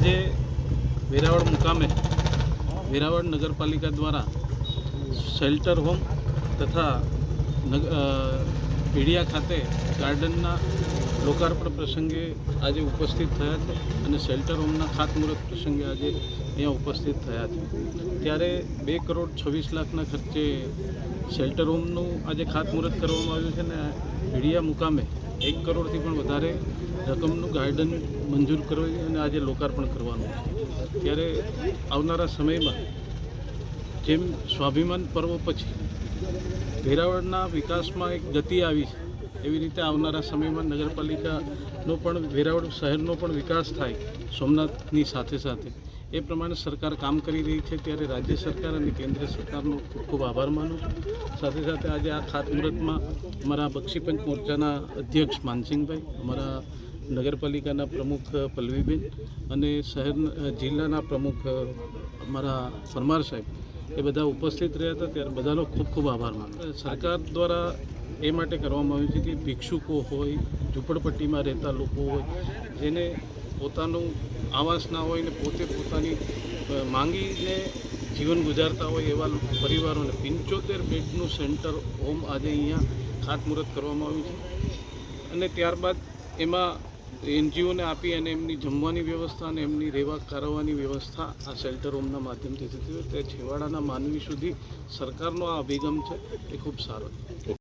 આજે વેરાવળ મુકામે વેરાવળ નગરપાલિકા દ્વારા શેલ્ટર હોમ તથા પીડિયા ખાતે ગાર્ડનના લોકાર્પણ પ્રસંગે આજે ઉપસ્થિત થયા છે અને શેલ્ટર હોમના ખાતમુહૂર્ત પ્રસંગે આજે અહીંયા ઉપસ્થિત થયા છે. ત્યારે 2,26,00,000ના ખર્ચે શેલ્ટર હોમનું આજે ખાતમુહૂર્ત કરવામાં આવ્યું છે અને પીડિયા મુકામે 1 કરોડથી પણ વધારે રકમનું ગાર્ડન મંજૂર કરવી અને આજે લોકાર્પણ કરવાનું છે. ત્યારે આવનારા સમયમાં જેમ સ્વાભિમાન પર્વ પછી વેરાવળના વિકાસમાં એક ગતિ આવી છે, એવી રીતે આવનારા સમયમાં નગરપાલિકાનો પણ વેરાવળ શહેરનો પણ વિકાસ થાય સોમનાથની સાથે સાથે એ પ્રમાણે સરકાર કામ કરી રહી છે. ત્યારે રાજ્ય સરકાર અને કેન્દ્ર સરકારનો ખૂબ ખૂબ આભાર માનું છું. સાથે સાથે આજે આ ખાતમુહૂર્તમાં અમારા બક્ષીપંચ મોરચાના અધ્યક્ષ માનસિંહભાઈ, અમારા નગરપાલિકાના પ્રમુખ પલ્લવીબેન અને જિલ્લાના પ્રમુખ અમારા પરમાર સાહેબ એ બધા ઉપસ્થિત રહ્યા હતા. ત્યારે બધાનો ખૂબ ખૂબ આભાર માનું. સરકાર દ્વારા એ માટે કરવામાં આવ્યું છે કે ભિક્ષુકો હોય, ઝૂંપડપટ્ટીમાં રહેતા લોકો હોય, જેને પોતાનું આવાસ ના હોય ને પોતે પોતાની માંગીને જીવન ગુજારતા હોય એવા પરિવારોને 75 બેડનું શેલ્ટર હોમ આજે અહીંયા ખાતમુહૂર્ત કરવામાં આવ્યું છે. અને ત્યારબાદ એમાં NGOને આપી અને એમની જમવાની વ્યવસ્થા અને એમની રહેવા કરવાની વ્યવસ્થા આ શેલ્ટર હોમના માધ્યમથી થતી હોય તે છેવાડાના માનવી સુધી સરકારનો આ અભિગમ છે એ ખૂબ સારો છે.